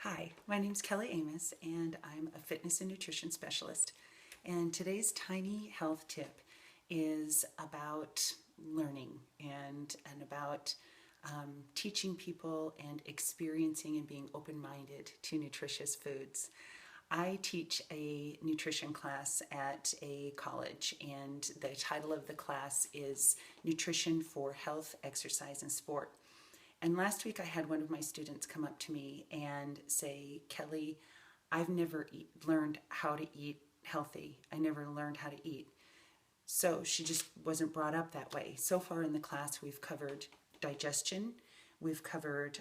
Hi, my name is Kelly Amos and I'm a fitness and nutrition specialist. And today's tiny health tip is about learning and about teaching people and experiencing and being open-minded to nutritious foods. I teach a nutrition class at a college, and the title of the class is Nutrition for Health, Exercise, and Sport. And last week I had one of my students come up to me and say, Kelly, I've never learned how to eat healthy. I never learned how to eat. So she just wasn't brought up that way. So far in the class, we've covered digestion, we've covered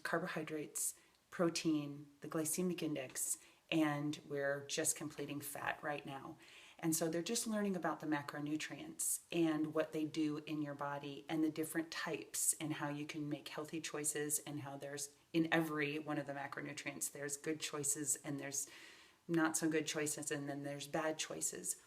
carbohydrates, protein, the glycemic index, and we're just completing fat right now. And so they're just learning about the macronutrients and what they do in your body and the different types and how you can make healthy choices, and how there's in every one of the macronutrients, there's good choices and there's not so good choices, and then there's bad choices.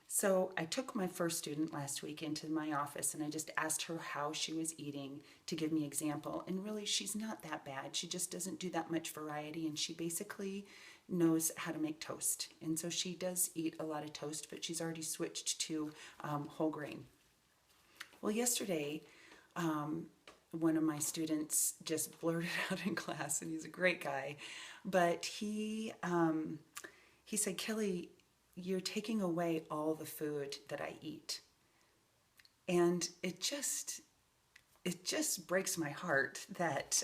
So I took my first student last week into my office and I just asked her how she was eating to give me an example. And really, she's not that bad. She just doesn't do that much variety, and she basically knows how to make toast. And so she does eat a lot of toast, but she's already switched to whole grain. Well, yesterday, one of my students just blurted out in class, and he's a great guy, but he said, Kelly, you're taking away all the food that I eat. And it just breaks my heart that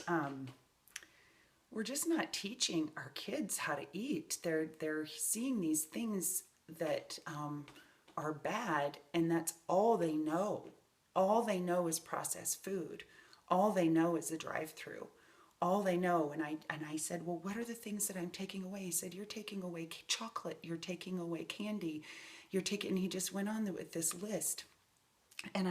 we're just not teaching our kids how to eat. They're seeing these things that are bad, and that's all they know. All they know is processed food. All they know is the drive-through. All they know. And I said, well, what are the things that I'm taking away? He said, you're taking away chocolate. You're taking away candy. And he just went on with this list. And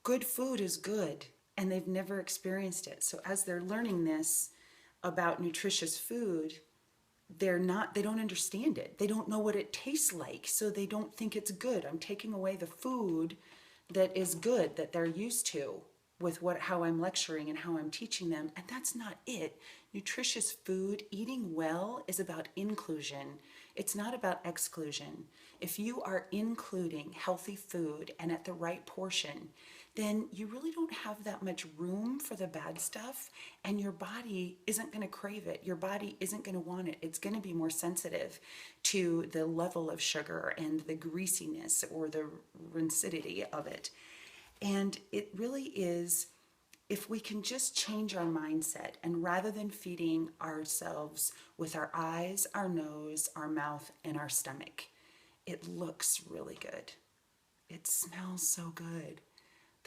good food is good, and they've never experienced it. So as they're learning this about nutritious food, they don't understand it. They don't know what it tastes like, so they don't think it's good. I'm taking away the food that is good that they're used to with how I'm lecturing and how I'm teaching them, and that's not it. Nutritious food, eating well, is about inclusion. It's not about exclusion. If you are including healthy food and at the right portion, then you really don't have that much room for the bad stuff, and your body isn't going to crave it. Your body isn't going to want it. It's going to be more sensitive to the level of sugar and the greasiness or the rancidity of it. And it really is, if we can just change our mindset, and rather than feeding ourselves with our eyes, our nose, our mouth, and our stomach, it looks really good. It smells so good.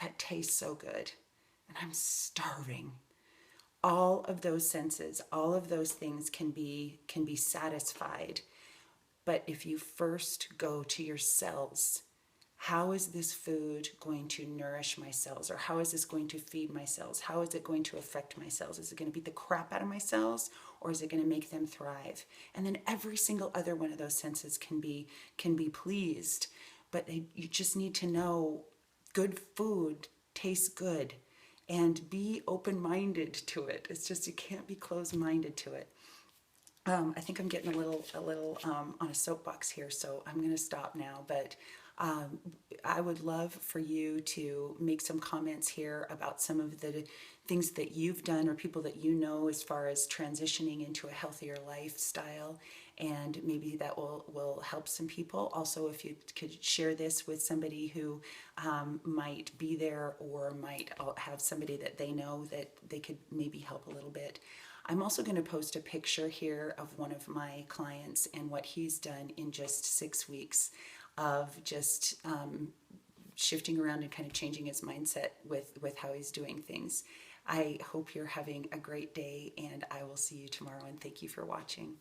That tastes so good. And I'm starving. All of those senses, all of those things can be satisfied. But if you first go to your cells, how is this food going to nourish my cells? Or how is this going to feed my cells? How is it going to affect my cells? Is it going to beat the crap out of my cells, or is it going to make them thrive? And then every single other one of those senses can be pleased. But you just need to know good food tastes good, and be open-minded to it. It's just, you can't be closed-minded to it. I think I'm getting a little on a soapbox here, so I'm going to stop now. But I would love for you to make some comments here about some of the things that you've done, or people that you know, as far as transitioning into a healthier lifestyle, and maybe that will help some people. Also, if you could share this with somebody who might be there, or might have somebody that they know that they could maybe help a little bit. I'm also going to post a picture here of one of my clients and what he's done in just 6 weeks of just shifting around and kind of changing his mindset with how he's doing things. I hope you're having a great day, and I will see you tomorrow, and thank you for watching.